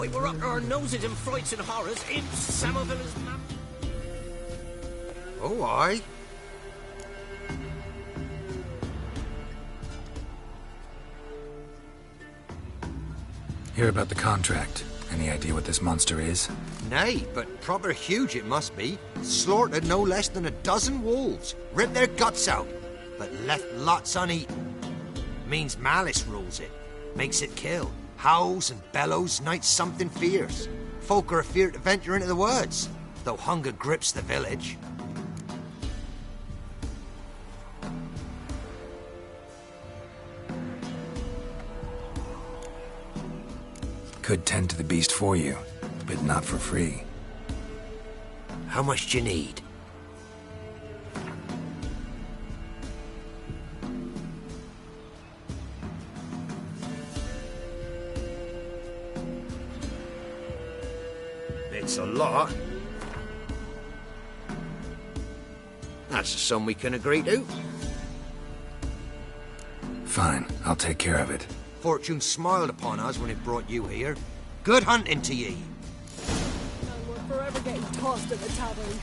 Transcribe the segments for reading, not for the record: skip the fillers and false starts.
Why, we're up to our noses in frights and horrors. In Somerville is man. Oh, aye. Hear about the contract. Any idea what this monster is? Nay, but proper huge it must be. Slaughtered no less than a dozen wolves. Ripped their guts out, but left lots uneaten. Means malice rules it. Makes it kill. Howls and bellows, night something fierce. Folk are afeard to venture into the woods, though hunger grips the village. Could tend to the beast for you, but not for free. How much do you need? It's a lot. That's a sum we can agree to. Fine, I'll take care of it. Fortune smiled upon us when it brought you here. Good hunting to ye. And we're forever getting tossed at the tavern.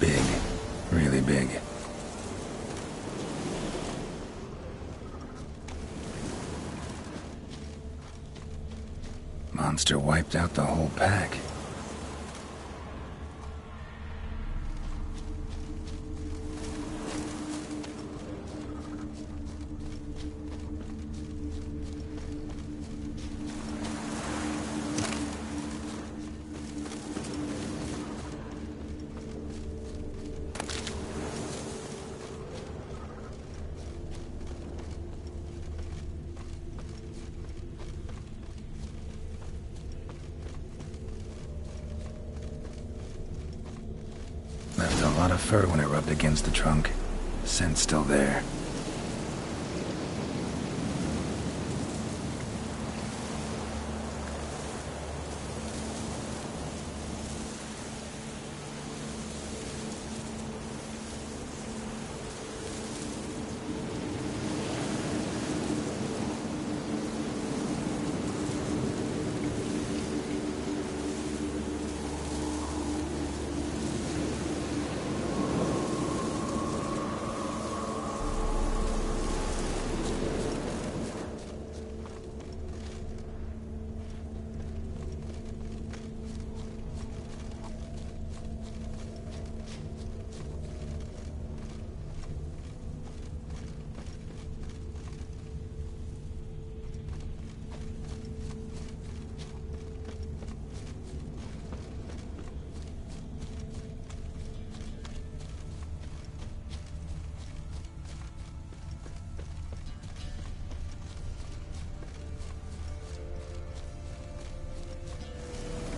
Big. Really big. Monster wiped out the whole pack. Left a lot of fur when it rubbed against the trunk. Scent's still there.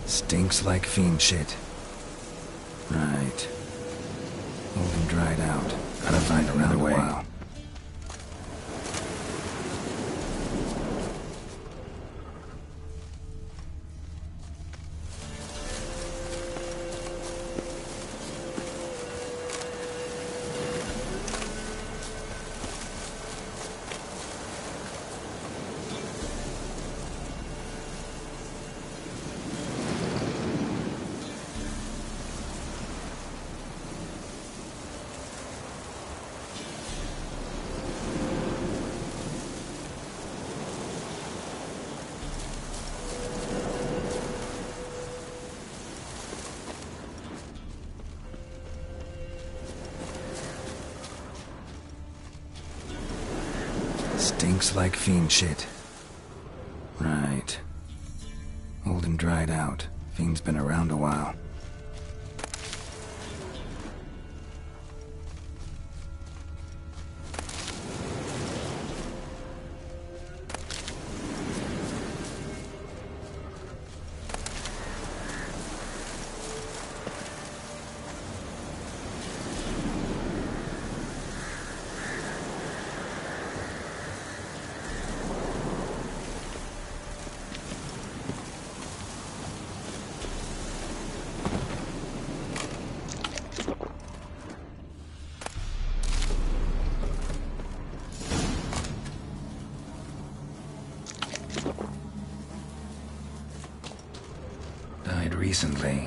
Stinks like fiend shit. Right. Old and dried out. Gotta find another way. Stinks like fiend shit. Right. Old and dried out. Fiend's been around a while. recently.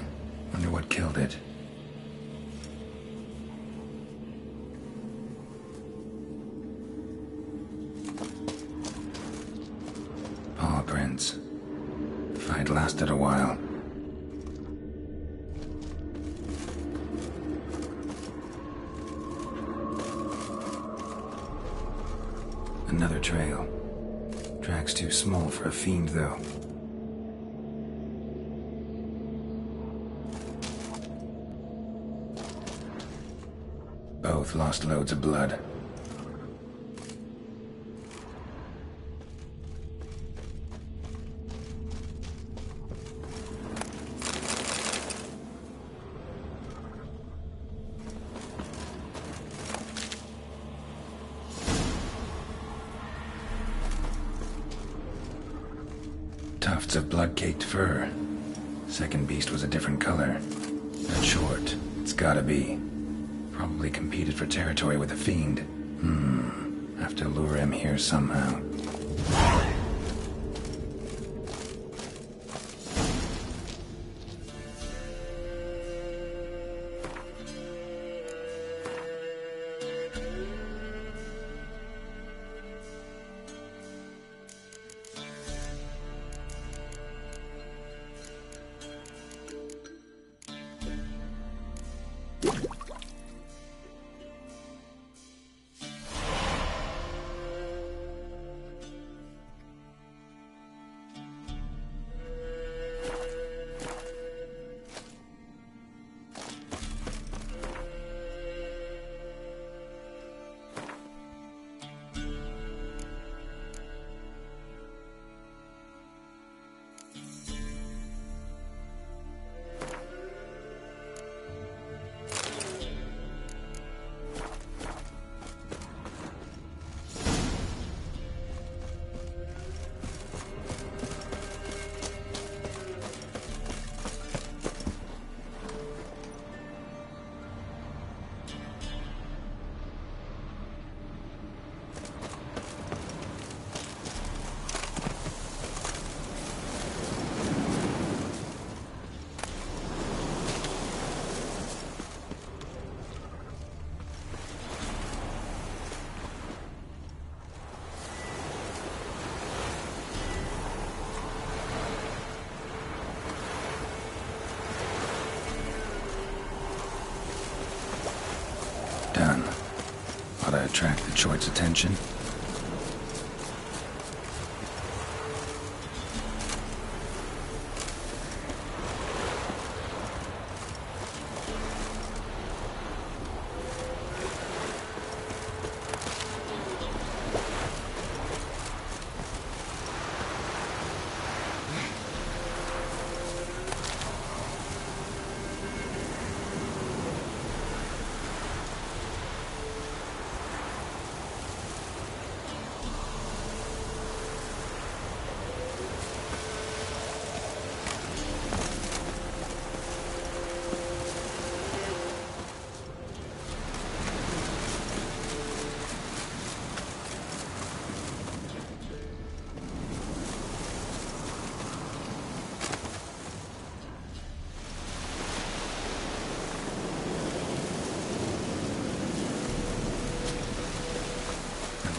Wonder what killed it. Paw prints. Fight lasted a while. Another trail. Track's too small for a fiend, though. Both lost loads of blood. Tufts of blood-caked fur. Second beast was a different color. Not short. It's gotta be. Probably competed for territory with a fiend. Have to lure him here somehow. Done. Ought to attract the choice attention.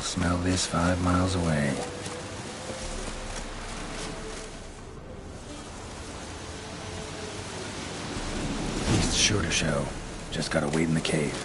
Smell this 5 miles away. Beast's sure to show. Just gotta wait in the cave.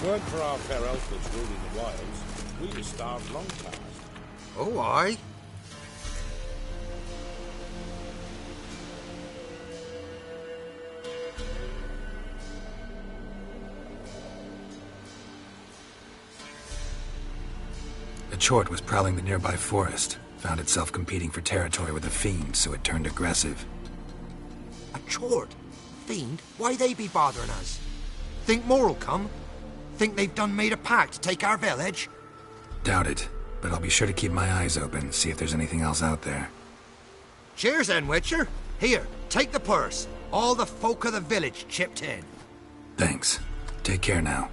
weren't for our fair elfish ruling the wilds, we'd have starved long past. Oh, aye. A chort was prowling the nearby forest. Found itself competing for territory with a fiend, so it turned aggressive. A chort? Fiend? Why they be bothering us? Think more'll come? Think they've done made a pact to take our village? Doubt it, but I'll be sure to keep my eyes open, see if there's anything else out there. Cheers then, Witcher. Here, take the purse. All the folk of the village chipped in. Thanks. Take care now.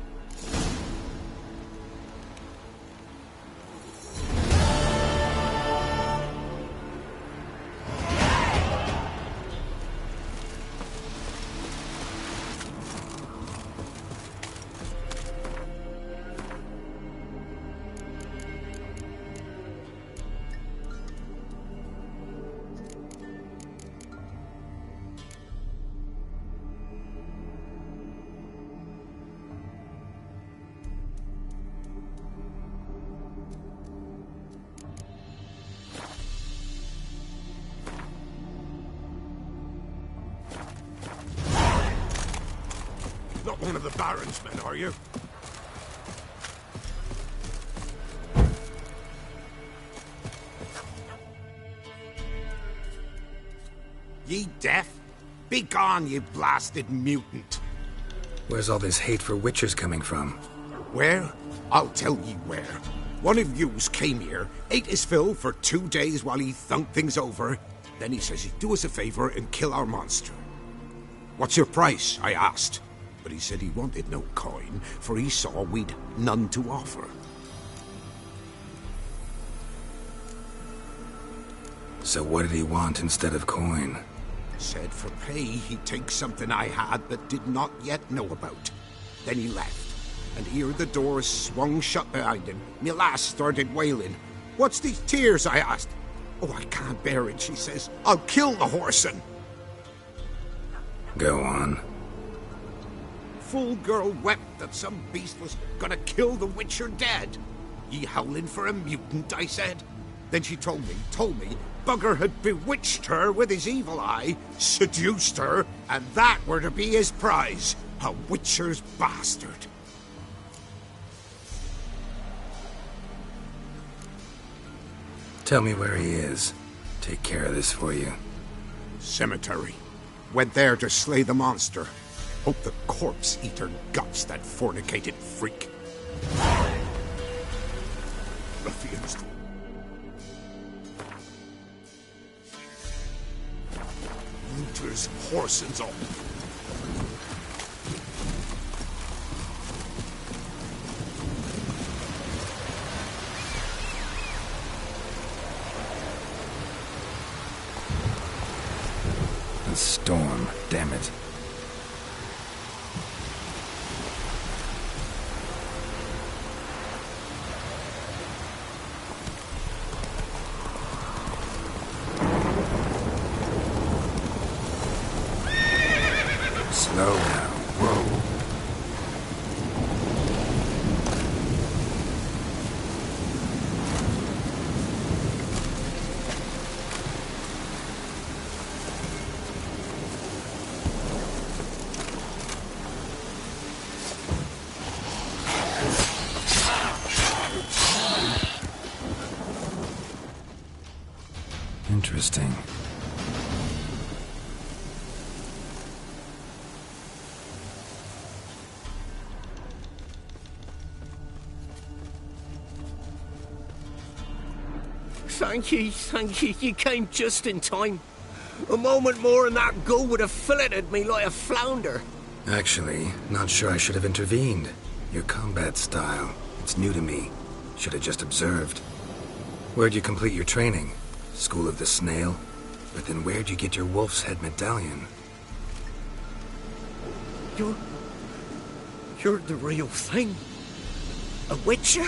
Not one of the Baron's men, are you? Ye deaf? Begone, you blasted mutant! Where's all this hate for witchers coming from? Where? I'll tell ye where. One of yous came here, ate his fill for 2 days while he thunked things over. Then he says he'd do us a favor and kill our monster. What's your price? I asked. But he said he wanted no coin, for he saw we'd none to offer. So what did he want instead of coin? Said for pay he'd take something I had that did not yet know about. Then he left, and here the doors swung shut behind him. Me lass started wailing. What's these tears? I asked. Oh, I can't bear it, she says. I'll kill the whoreson. Go on. Fool girl wept that some beast was gonna kill the Witcher dead. Ye howling for a mutant, I said. Then she told me, Bugger had bewitched her with his evil eye, seduced her, and that were to be his prize. A Witcher's bastard. Tell me where he is. Take care of this for you. Cemetery. Went there to slay the monster. Hope the corpse eater guts that fornicated freak. Ruffians. Looters, horsens all. A storm, damn it. Slow down. Whoa. Interesting. Thank you, you came just in time. A moment more and that gull would have filleted me like a flounder. Actually, not sure I should have intervened. Your combat style, it's new to me. Should have just observed. Where'd you complete your training? School of the Snail? But then where'd you get your wolf's head medallion? You're the real thing. A witcher?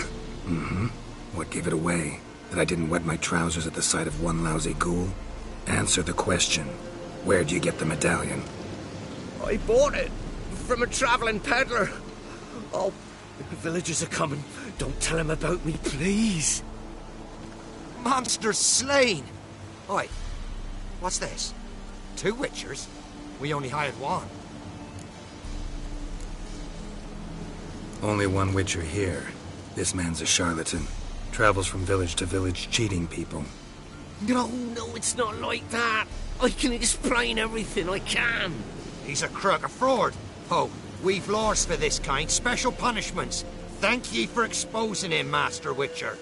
Mm-hmm. What gave it away? That I didn't wet my trousers at the sight of one lousy ghoul? Answer the question. Where'd you get the medallion? I bought it from a traveling peddler. Oh, The villagers are coming. Don't tell him about me, please. Monsters slain! Oi, what's this? 2 Witchers? We only hired one. Only one Witcher here. This man's a charlatan. Travels from village to village cheating people. No, it's not like that. I can explain everything, I can. He's a crook, a fraud. Oh, we've laws for this kind, special punishments. Thank ye for exposing him, Master Witcher.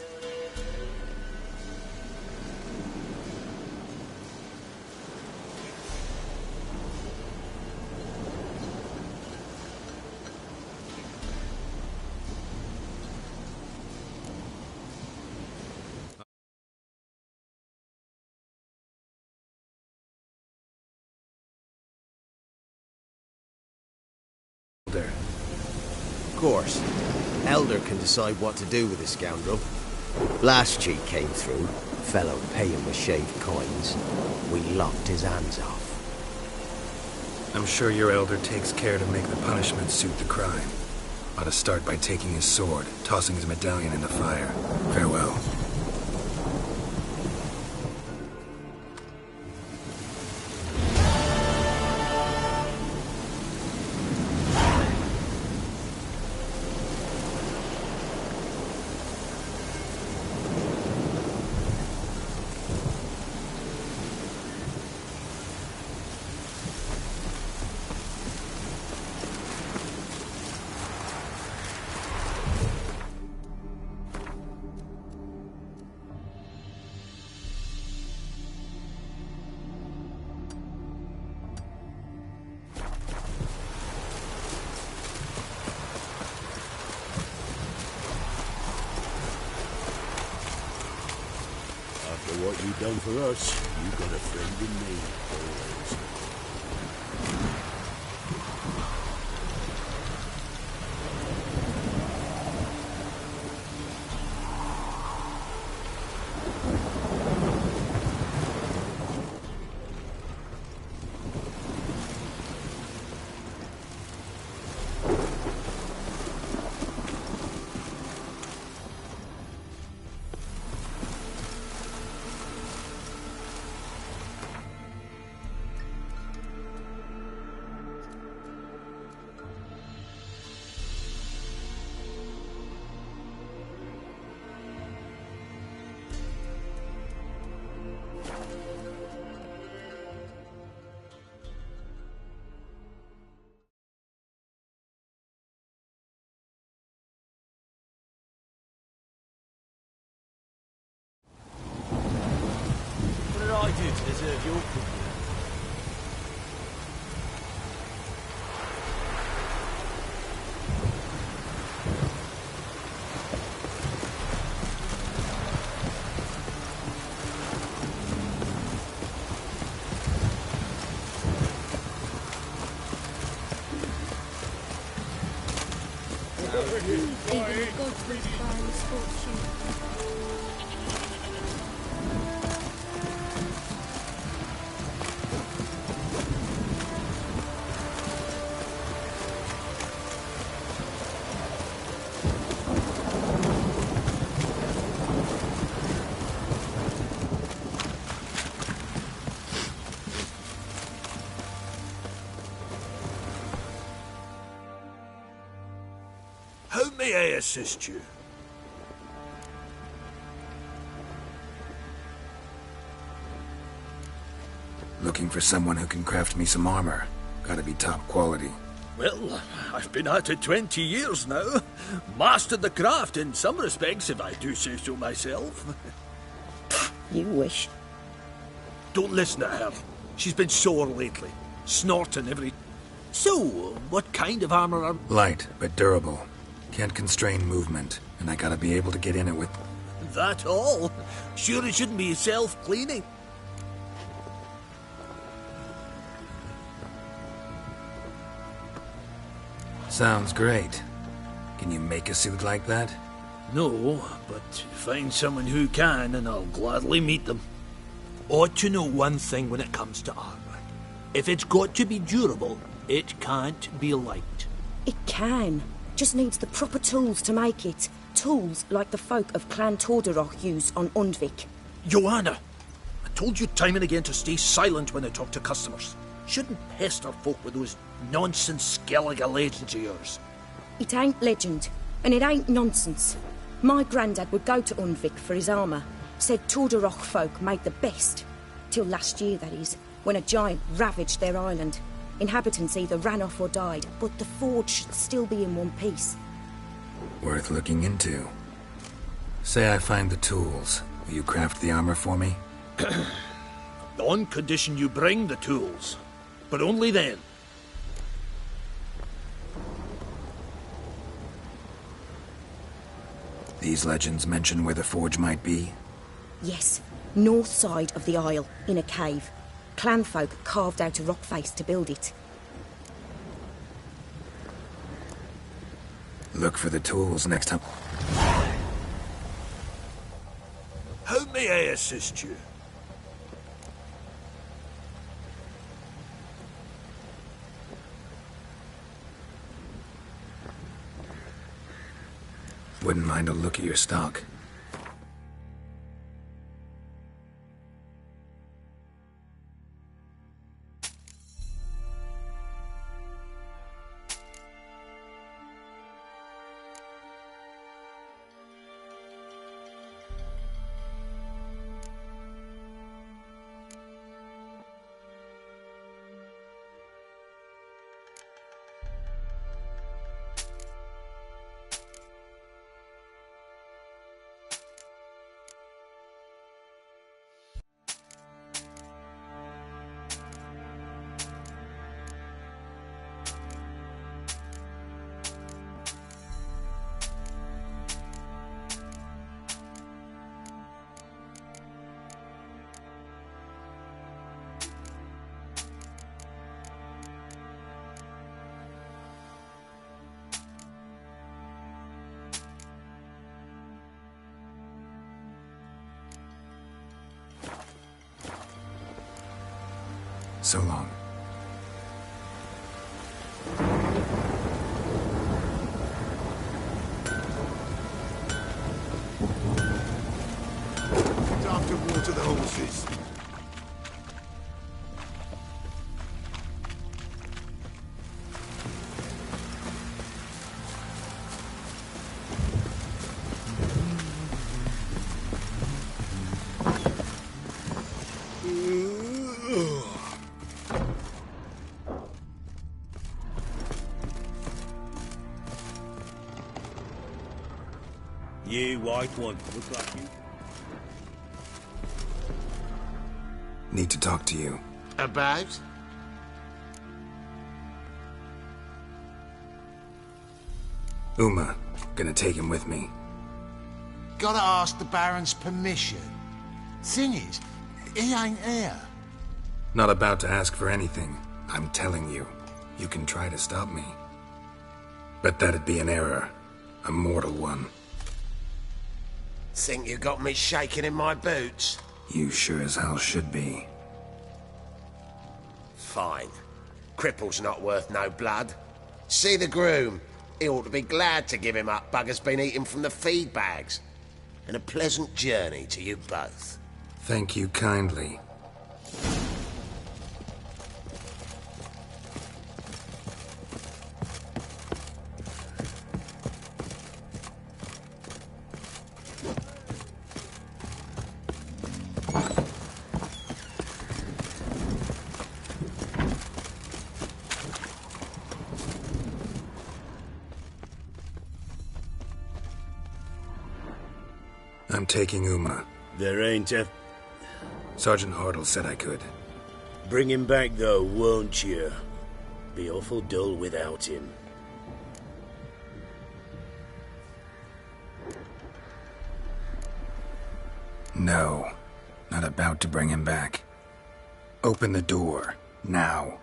Of course, Elder can decide what to do with the scoundrel. Last cheat came through, fellow paying with shaved coins. We lopped his hands off. I'm sure your elder takes care to make the punishment suit the crime. Ought to start by taking his sword, tossing his medallion in the fire. Farewell. What you done for us, you got a friend in me, always. What did I do to deserve your company? Even gods will spare misfortune. How may I assist you? Looking for someone who can craft me some armor. Gotta be top quality. Well, I've been at it 20 years now. Mastered the craft in some respects, if I do say so myself. You wish. Don't listen to her. She's been sore lately. Snorting every... So, what kind of armor are... Light, but durable. Can't constrain movement, and I gotta be able to get in it with... That all? Sure it shouldn't be self-cleaning. Sounds great. Can you make a suit like that? No, but find someone who can, and I'll gladly meet them. Ought to know one thing when it comes to armor. If it's got to be durable, it can't be light. It can. Just needs the proper tools to make it. Tools like the folk of Clan Tordarroch use on Undvik. Joanna, I told you time and again to stay silent when I talk to customers. Shouldn't pester folk with those nonsense Skellige legends of yours. It ain't legend, and it ain't nonsense. My grandad would go to Undvik for his armour. Said Tordarroch folk made the best. Till last year, that is, when a giant ravaged their island. Inhabitants either ran off or died, but the forge should still be in one piece. Worth looking into. Say I find the tools. Will you craft the armor for me? On condition you bring the tools. But only then. These legends mention where the forge might be? Yes, north side of the isle, in a cave. Clanfolk carved out a rock face to build it. Look for the tools next time. How may I assist you? Wouldn't mind a look at your stock. So long. Time to water the horses. You white one, look like you. Need to talk to you. About? Uma, gonna take him with me. Gotta ask the Baron's permission. Thing is, he ain't here. Not about to ask for anything. I'm telling you. You can try to stop me. But that'd be an error. A mortal one. Think you got me shaking in my boots? You sure as hell should be. Fine. Cripple's not worth no blood. See the groom. He ought to be glad to give him up. Bugger's been eating from the feed bags. And a pleasant journey to you both. Thank you kindly. I'm taking Uma. There ain't a... Sergeant Hartle said I could. Bring him back, though, won't you? Be awful dull without him. No. Not about to bring him back. Open the door. Now.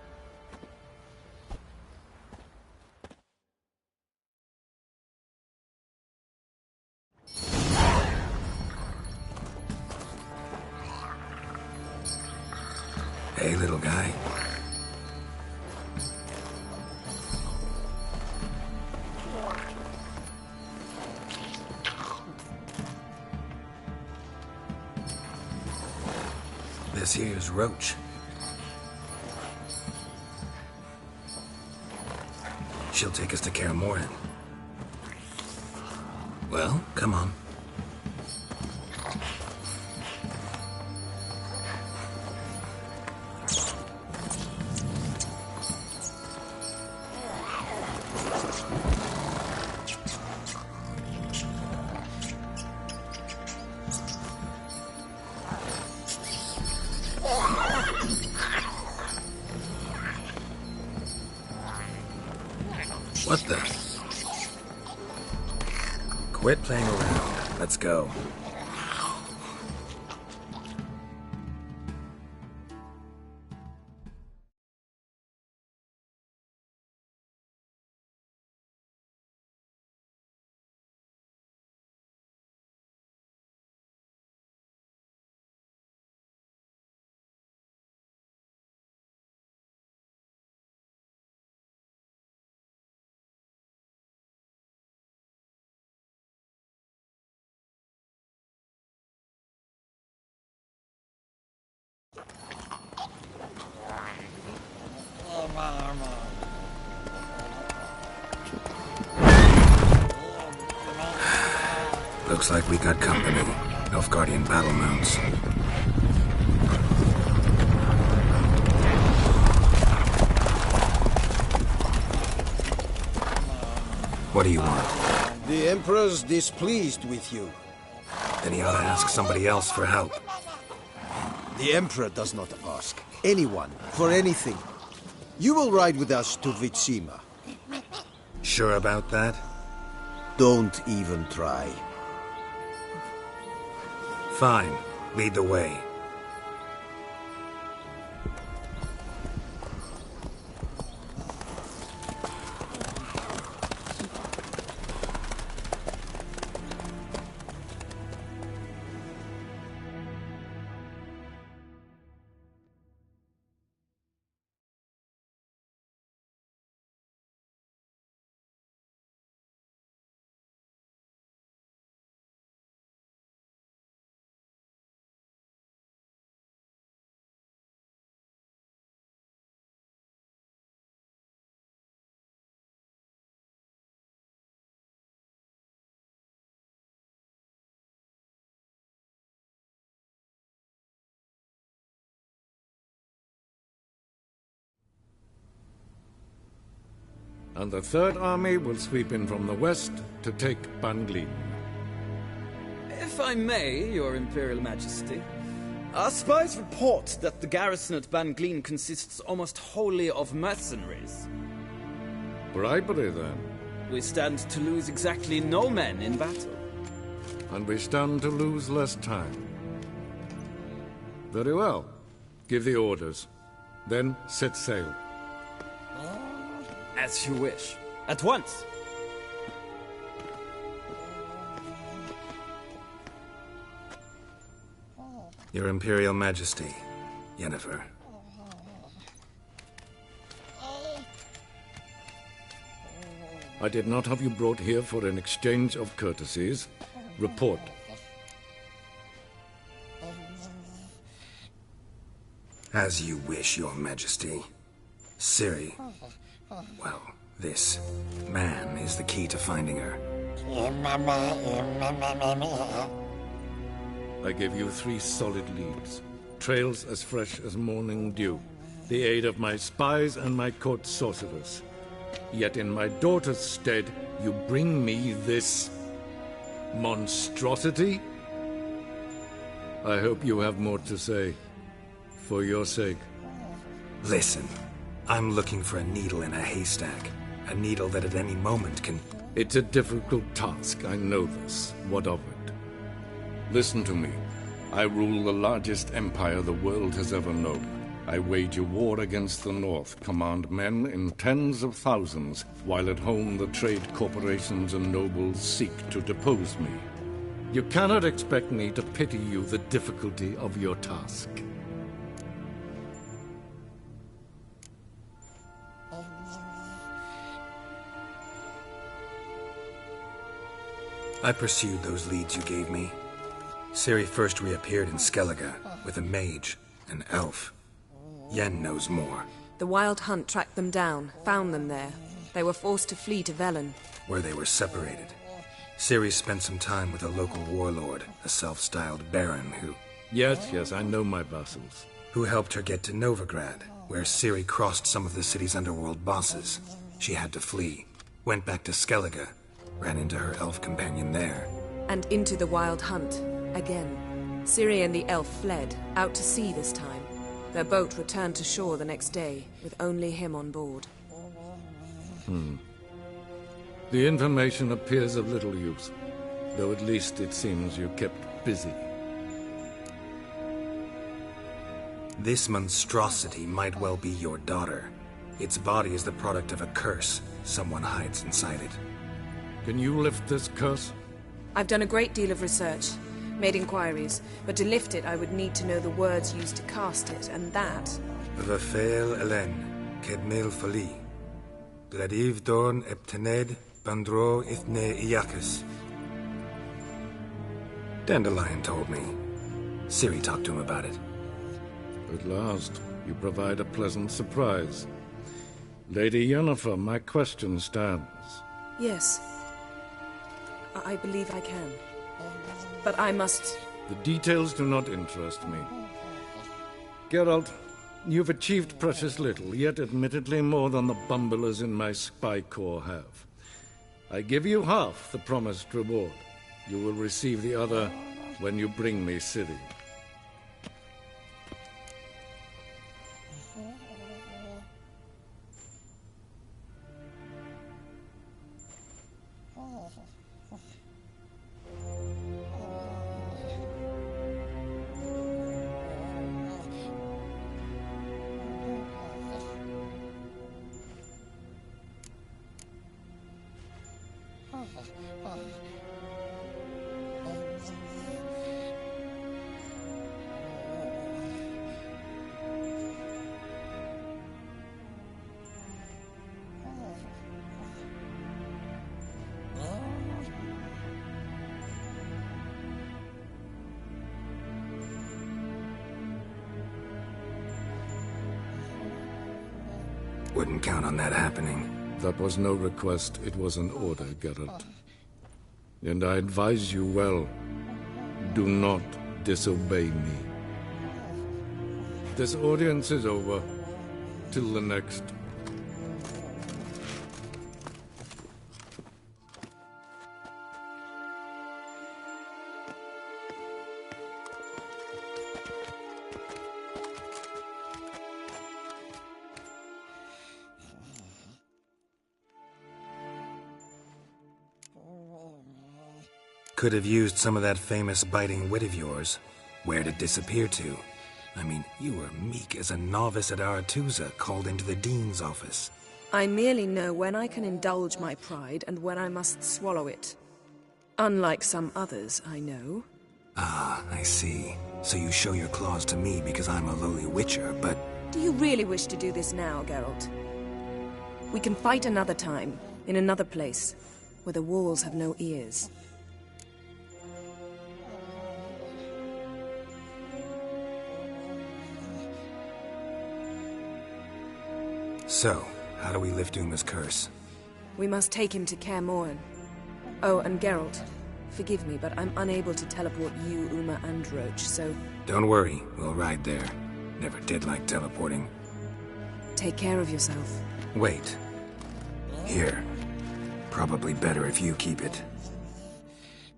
Hey, little guy. roach. She'll take us to Kaer Morhen. Well, come on. What the? Quit playing around. Let's go. Looks like we got company. Nilfgaardian battle mounts. What do you want? The Emperor's displeased with you. Then he ought to ask somebody else for help. The Emperor does not ask anyone for anything. You will ride with us to Vitsima. Sure about that? Don't even try. Fine. Lead the way. And the Third Army will sweep in from the west to take Banglin. If I may, Your Imperial Majesty, our spies report that the garrison at Banglin consists almost wholly of mercenaries. Bribery, then. We stand to lose exactly no men in battle. And we stand to lose less time. Very well. Give the orders. Then set sail. As you wish. At once! Your Imperial Majesty, Yennefer. I did not have you brought here for an exchange of courtesies. Report. As you wish, Your Majesty. Ciri. Well, this man is the key to finding her. I gave you 3 solid leads. Trails as fresh as morning dew. The aid of my spies and my court sorcerers. Yet in my daughter's stead, you bring me this monstrosity? I hope you have more to say. For your sake. Listen, I'm looking for a needle in a haystack. A needle that at any moment can... It's a difficult task, I know this. What of it? Listen to me. I rule the largest empire the world has ever known. I wage a war against the North, command men in tens of thousands, while at home the trade corporations and nobles seek to depose me. You cannot expect me to pity you the difficulty of your task. I pursued those leads you gave me. Ciri first reappeared in Skellige with a mage An elf. Yen knows more. The Wild Hunt tracked them down, found them there. They were forced to flee to Velen. Where they were separated. Ciri spent some time with a local warlord, a self-styled baron who... Yes, I know my vassals. Who helped her get to Novigrad, where Ciri crossed some of the city's underworld bosses. She had to flee. Went back to Skellige. Ran into her elf companion there. And into the Wild Hunt, again. Ciri and the elf fled, out to sea this time. Their boat returned to shore the next day, with only him on board. The information appears of little use, though at least it seems you kept busy. This monstrosity might well be your daughter. Its body is the product of a curse. Someone hides inside it. Can you lift this curse? I've done a great deal of research, made inquiries, but to lift it I would need to know the words used to cast it, and that... Vafel Elen, Kedmil Fali. Gladiv Dorn Eptened, Bandro Ithne Iakis. Dandelion told me. Ciri talked to him about it. At last, you provide a pleasant surprise. Lady Yennefer, my question stands. Yes. I believe I can. But I must... The details do not interest me. Geralt, you've achieved precious little, yet admittedly more than the bumblers in my spy corps have. I give you half the promised reward. You will receive the other when you bring me Ciri. Wouldn't count on that happening. That was no request, it was an order, Geralt. And I advise you well, do not disobey me. This audience is over. Till the next. Could have used some of that famous biting wit of yours. Where'd it disappear to? I mean, you were meek as a novice at Aretusa called into the Dean's office. I merely know when I can indulge my pride and when I must swallow it. Unlike some others, I know. Ah, I see. So you show your claws to me because I'm a lowly witcher, but... Do you really wish to do this now, Geralt? We can fight another time, in another place, where the walls have no ears. So, how do we lift Uma's curse? We must take him to Kaer Morhen. Oh, and Geralt, forgive me, but I'm unable to teleport you, Uma, and Roach, so... Don't worry, we'll ride there. Never did like teleporting. Take care of yourself. Wait. Here. Probably better if you keep it.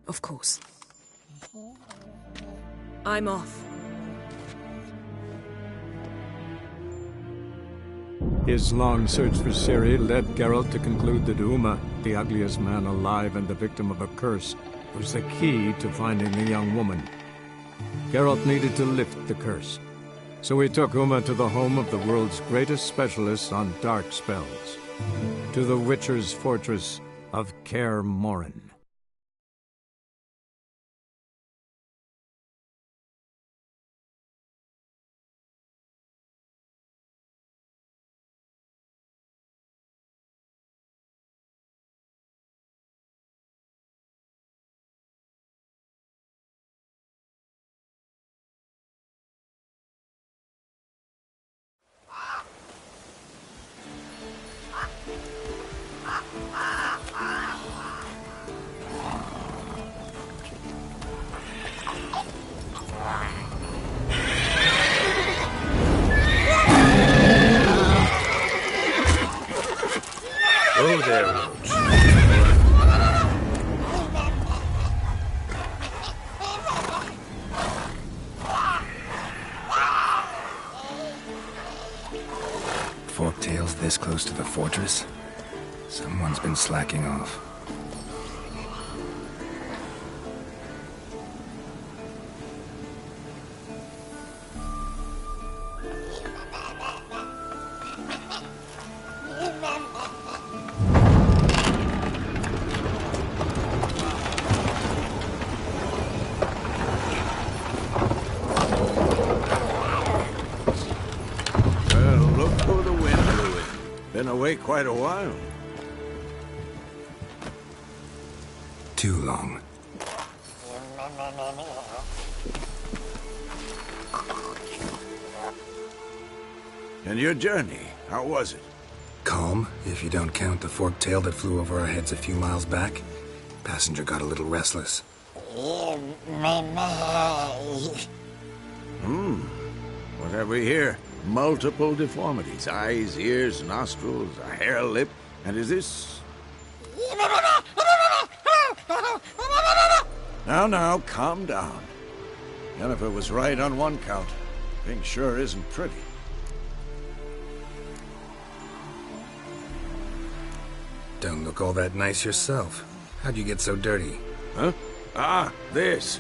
Of course. I'm off. His long search for Ciri led Geralt to conclude that Uma, the ugliest man alive and the victim of a curse, was the key to finding the young woman. Geralt needed to lift the curse, so he took Uma to the home of the world's greatest specialist on dark spells, to the Witcher's fortress of Kaer Morhen. there, Roach. Forktails this close to the fortress? Someone's been slacking off. Been away quite a while. Too long. And your journey, how was it? Calm, if you don't count the forktail that flew over our heads a few miles back. Passenger got a little restless. What have we here? Multiple deformities. Eyes, ears, nostrils, a hair lip. And is this... Now, calm down. Jennifer was right on one count. Thing sure isn't pretty. Don't look all that nice yourself. How'd you get so dirty? Huh? Ah, this.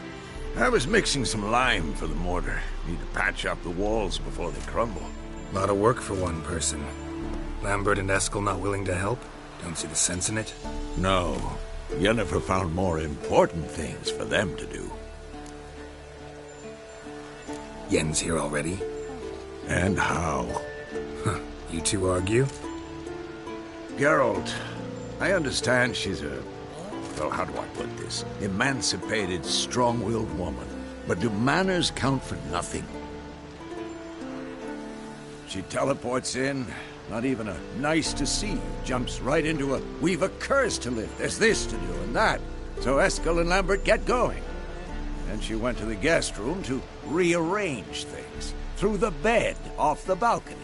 I was mixing some lime for the mortar. Need to patch up the walls before they crumble. A lot of work for one person. Lambert and Eskel not willing to help? Don't see the sense in it? No. Yennefer found more important things for them to do. Yen's here already? And how? Huh. You two argue? Geralt, I understand she's a... well, how do I put this? Emancipated, strong-willed woman. But do manners count for nothing? She teleports in, not even a nice to see you, jumps right into a, we've a curse to lift, there's this to do and that. So Eskel and Lambert get going. Then she went to the guest room to rearrange things. Through the bed, off the balcony.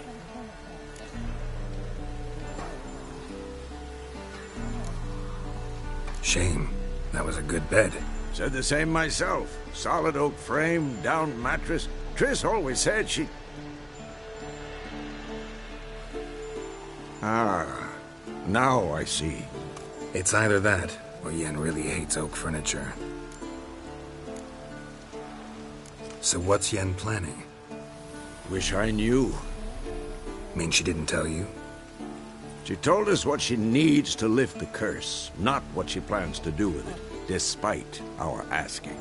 Shame. That was a good bed. Said the same myself. Solid oak frame, down mattress. Triss always said she... Ah, now I see. It's either that, or Yen really hates oak furniture. So what's Yen planning? Wish I knew. Mean she didn't tell you? She told us what she needs to lift the curse, not what she plans to do with it, despite our asking.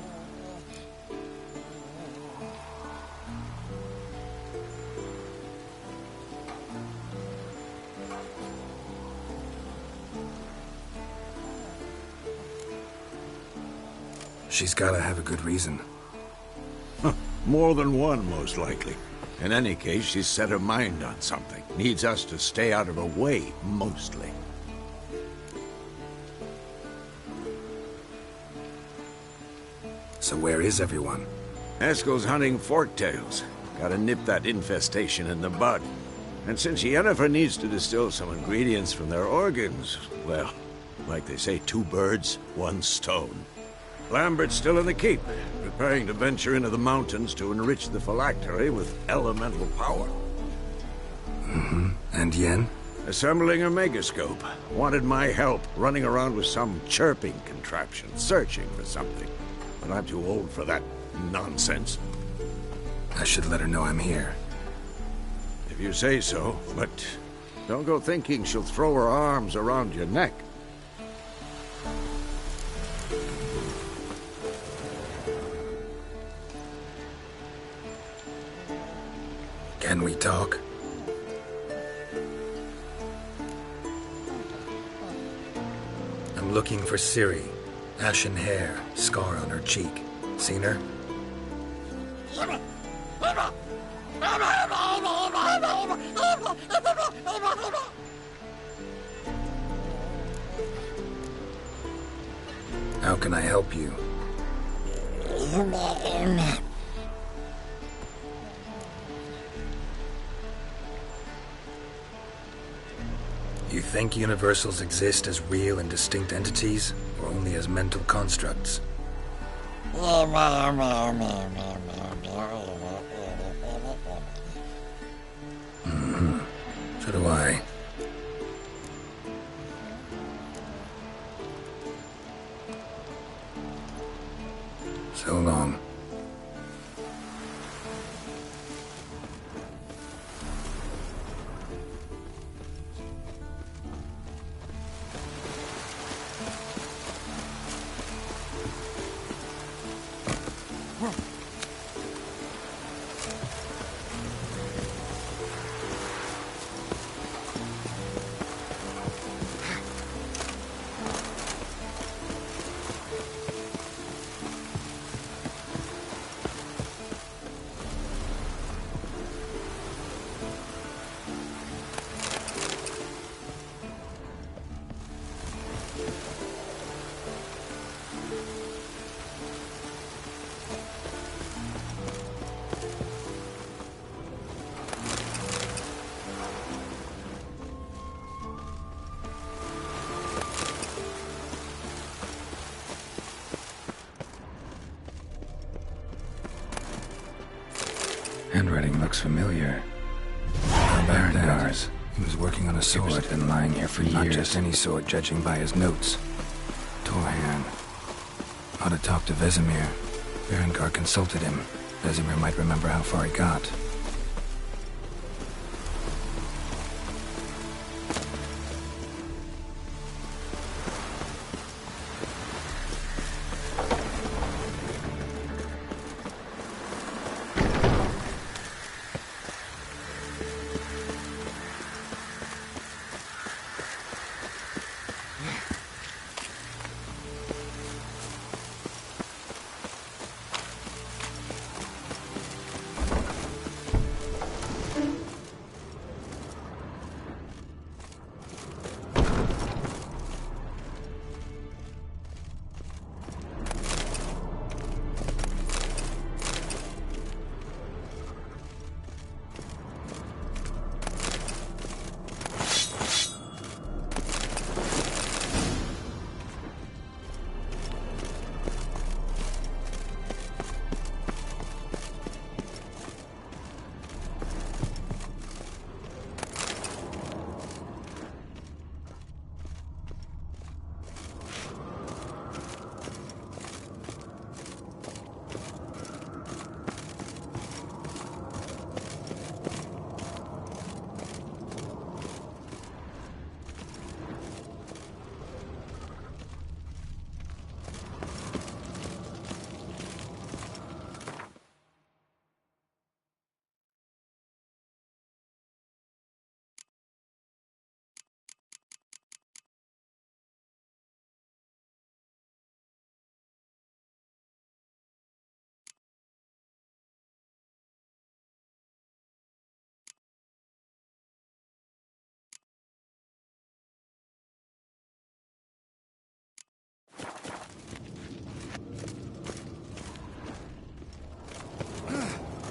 She's gotta have a good reason. More than one, most likely. In any case, she's set her mind on something. Needs us to stay out of her way, mostly. So where is everyone? Eskel's hunting forktails. Gotta nip that infestation in the bud. And since Yennefer needs to distill some ingredients from their organs, well, like they say, 2 birds, 1 stone. Lambert's still in the keep, preparing to venture into the mountains to enrich the phylactery with elemental power. Mm-hmm. And Yen? Assembling a megascope. Wanted my help running around with some chirping contraption, searching for something. But I'm too old for that nonsense. I should let her know I'm here. If you say so, but don't go thinking she'll throw her arms around your neck. Can we talk? I'm looking for Ciri. Ashen hair, scar on her cheek. Seen her? How can I help you? You think universals exist as real and distinct entities, or only as mental constructs? Mm-hmm. So do I. So long. Handwriting looks familiar. Barangar's. He was working on a sword. He's been lying here for years. Not just any sword, judging by his notes. Torhan. Ought to talk to Vesemir. Berengar consulted him. Vesemir might remember how far he got.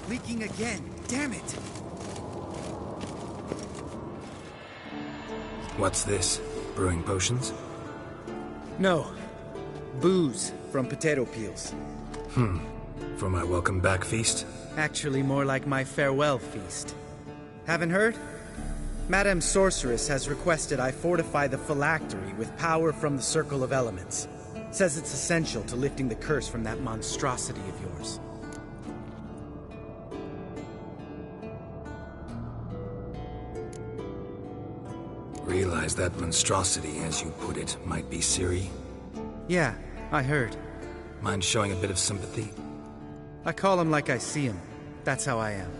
Leaking again. Damn it! What's this? Brewing potions? No. Booze from potato peels. For my welcome back feast? Actually, more like my farewell feast. Haven't heard? Madame Sorceress has requested I fortify the phylactery with power from the Circle of Elements. Says it's essential to lifting the curse from that monstrosity of yours. Realize that monstrosity, as you put it, might be Ciri? Yeah, I heard. Mind showing a bit of sympathy? I call him like I see him. That's how I am.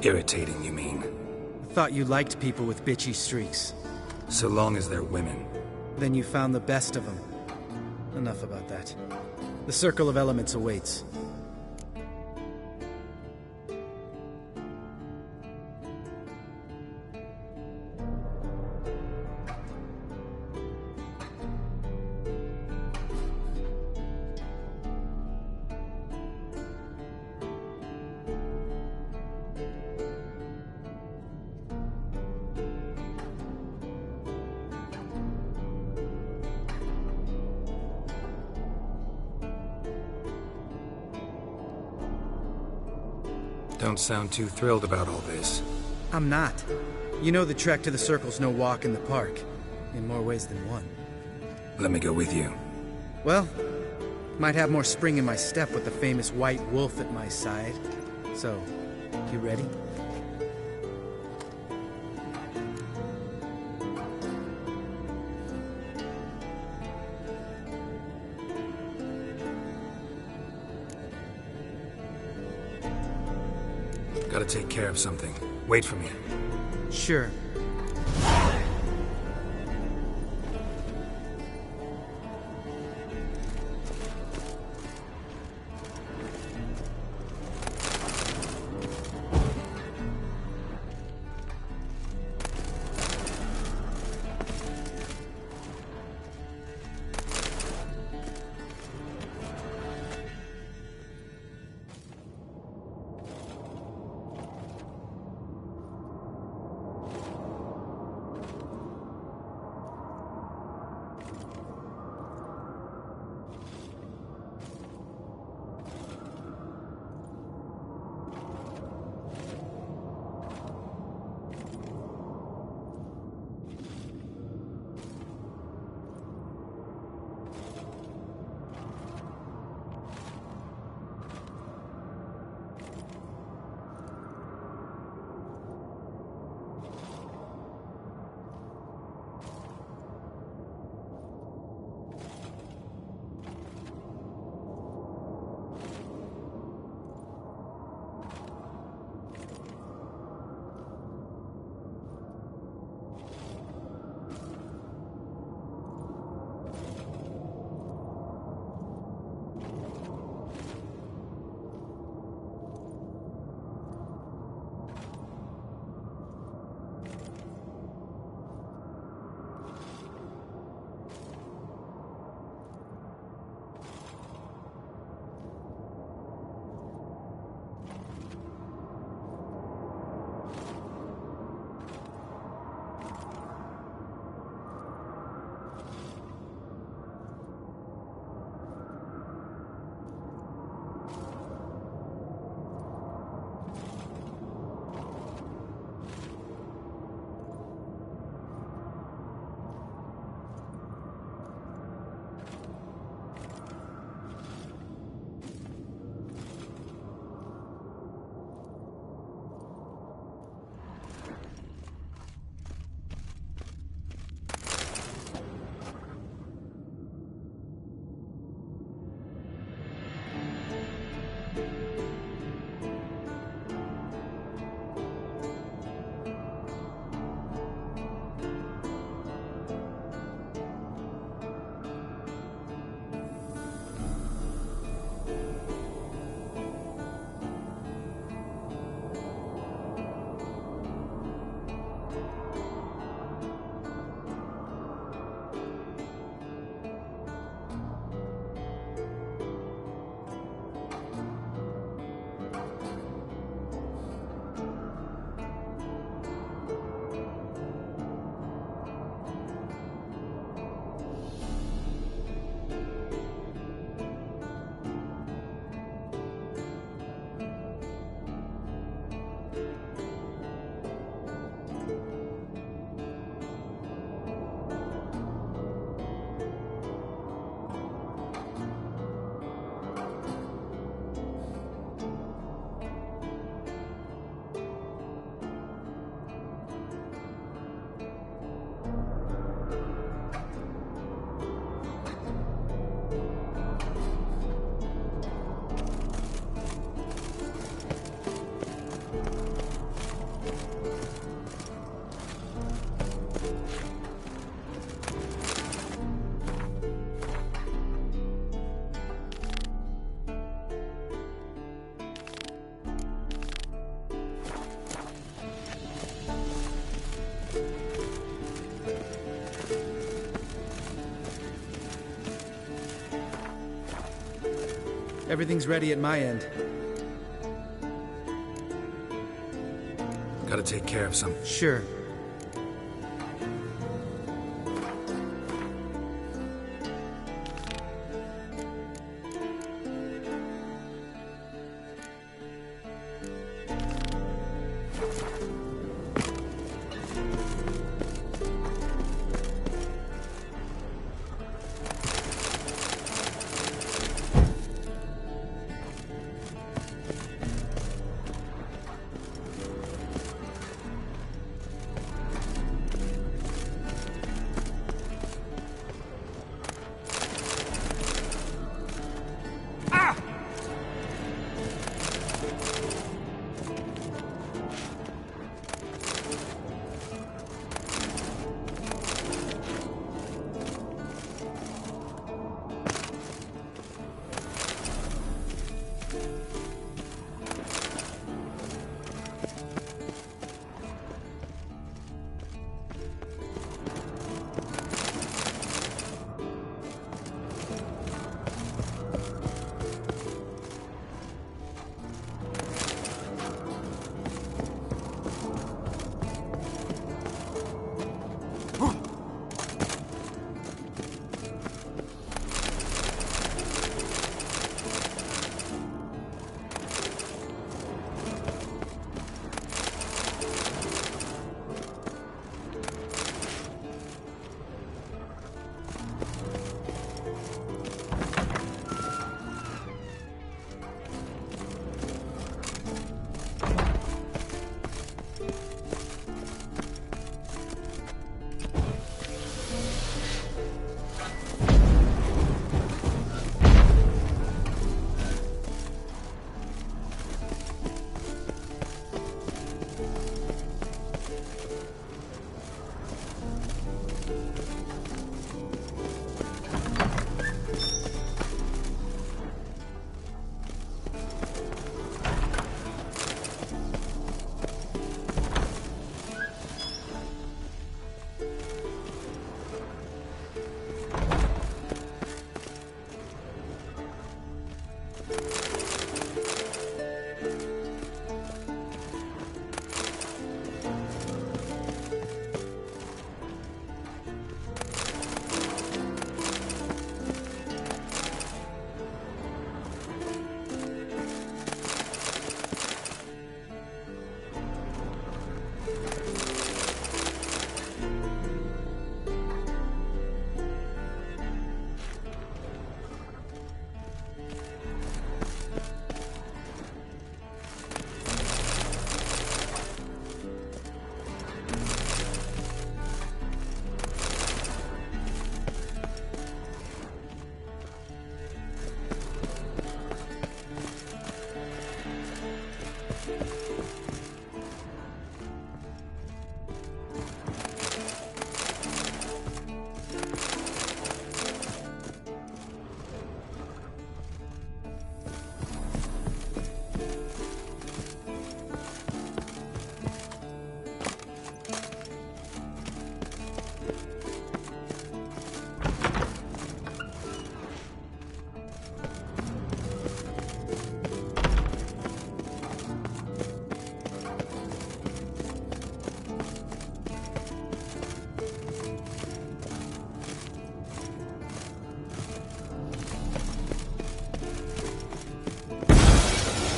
Irritating, you mean? Thought you liked people with bitchy streaks. So long as they're women. Then you found the best of them. Enough about that. The Circle of Elements awaits. Don't sound too thrilled about all this. I'm not. You know the trek to the Circle's no walk in the park. In more ways than one. Let me go with you. Well, might have more spring in my step with the famous white wolf at my side. So, you ready? Gotta take care of something. Wait for me. Sure. Everything's ready at my end. Gotta take care of some. Sure.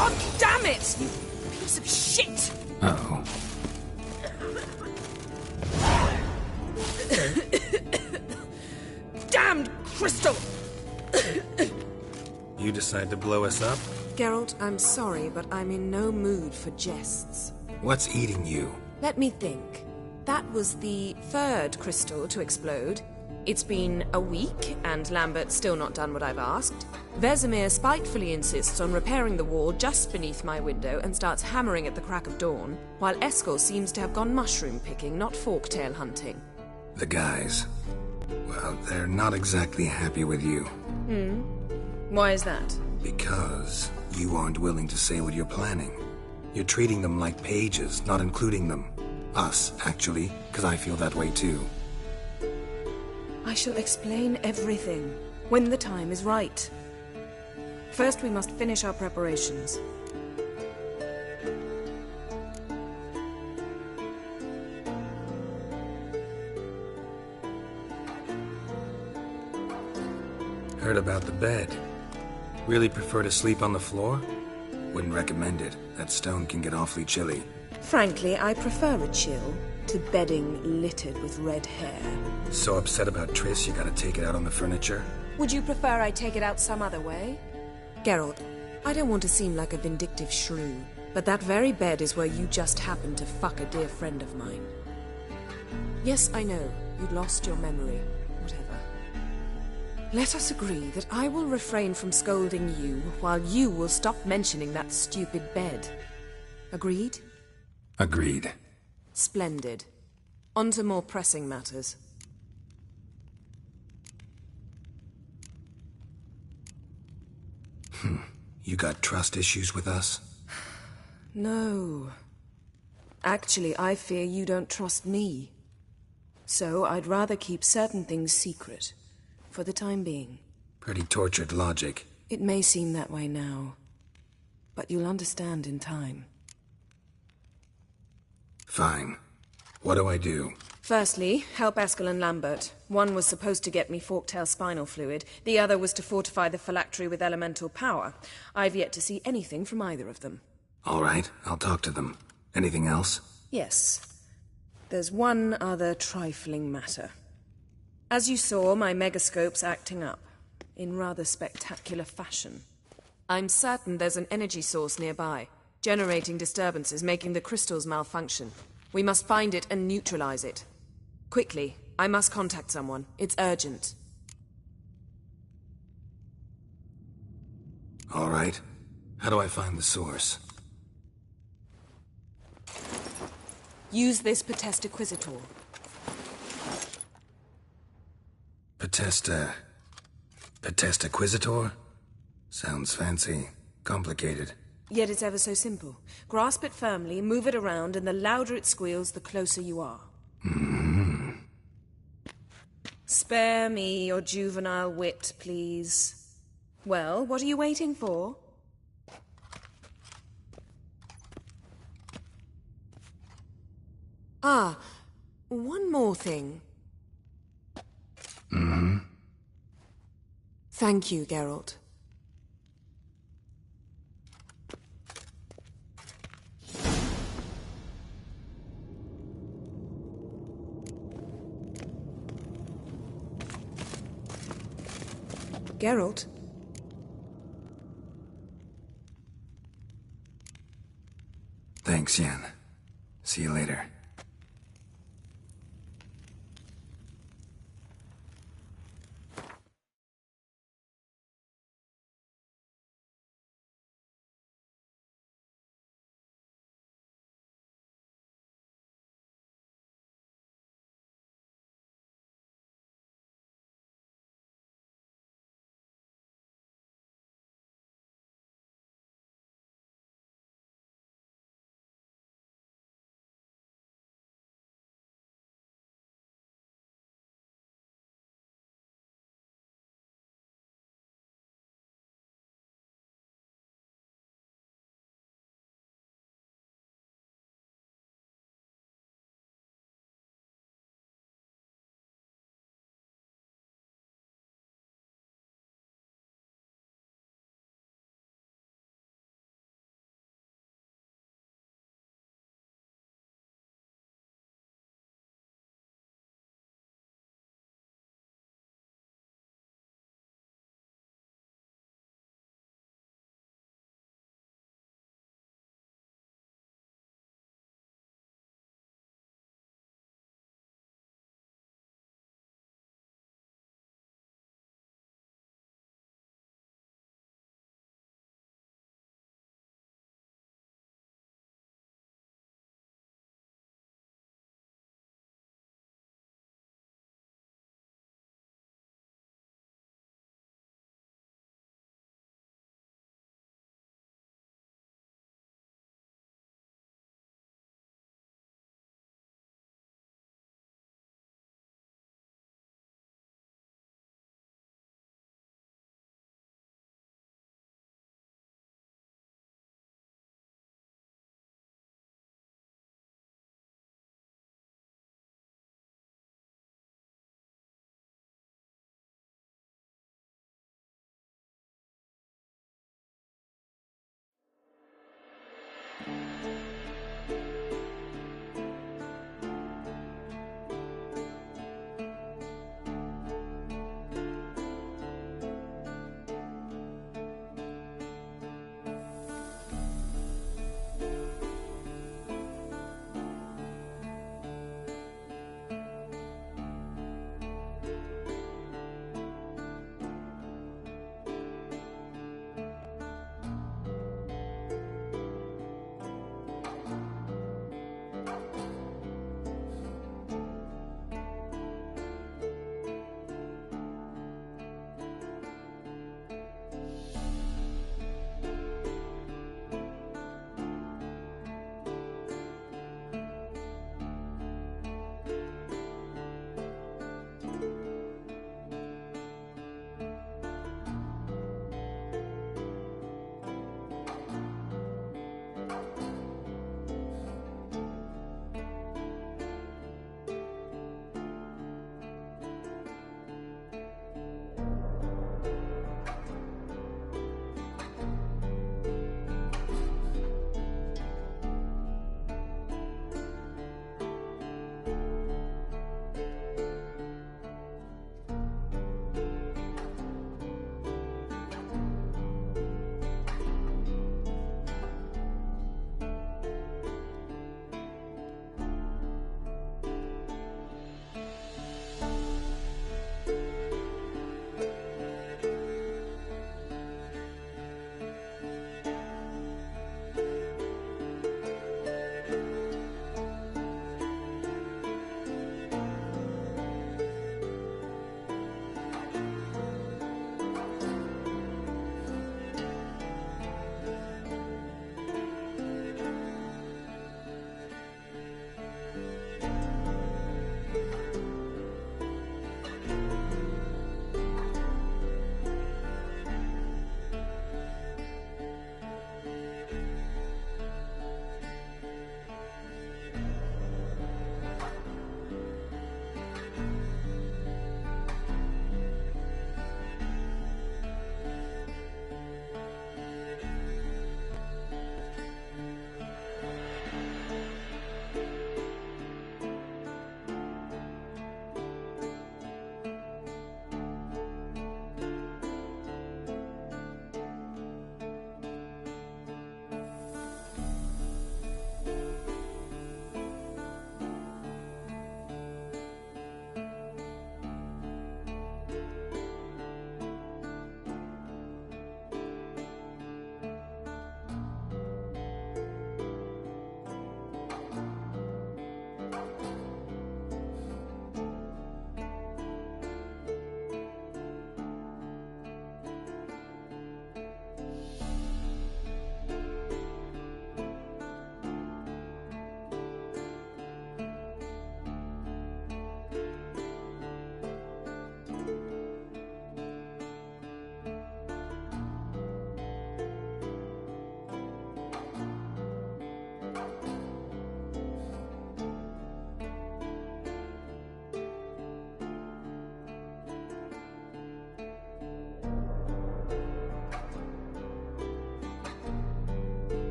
God damn it! You piece of shit! Uh-oh. Damned crystal! You decide to blow us up? Geralt, I'm sorry, but I'm in no mood for jests. What's eating you? Let me think. That was the third crystal to explode. It's been a week, and Lambert's still not done what I've asked. Vesemir spitefully insists on repairing the wall just beneath my window and starts hammering at the crack of dawn, while Eskel seems to have gone mushroom picking, not forktail hunting. The guys. Well, they're not exactly happy with you. Why is that? Because you aren't willing to say what you're planning. You're treating them like pages, not including them. Us, actually, because I feel that way too. I shall explain everything when the time is right. First, we must finish our preparations. Heard about the bed. Really prefer to sleep on the floor? Wouldn't recommend it. That stone can get awfully chilly. Frankly, I prefer a chill to bedding littered with red hair. So upset about Triss, you gotta take it out on the furniture? Would you prefer I take it out some other way? Geralt, I don't want to seem like a vindictive shrew, but that very bed is where you just happened to fuck a dear friend of mine. Yes, I know, you'd lost your memory. Whatever. Let us agree that I will refrain from scolding you, while you will stop mentioning that stupid bed. Agreed? Agreed. Splendid. On to more pressing matters. You got trust issues with us? No. Actually, I fear you don't trust me. So I'd rather keep certain things secret, for the time being. Pretty tortured logic. It may seem that way now, but you'll understand in time. Fine. What do I do? Firstly, help Eskel and Lambert. One was supposed to get me forktail spinal fluid, the other was to fortify the phylactery with elemental power. I've yet to see anything from either of them. All right, I'll talk to them. Anything else? Yes. There's one other trifling matter. As you saw, my megascope's acting up, in rather spectacular fashion. I'm certain there's an energy source nearby, generating disturbances, making the crystals malfunction. We must find it and neutralize it. Quickly, I must contact someone. It's urgent. All right. How do I find the source? Use this Potestaquizitor. Potestaquizitor? Sounds fancy. Complicated. Yet it's ever so simple. Grasp it firmly, move it around, and the louder it squeals, the closer you are. Spare me your juvenile wit, please. Well, what are you waiting for? Ah, one more thing. Thank you, Geralt. Geralt? Thanks, Yen. See you later.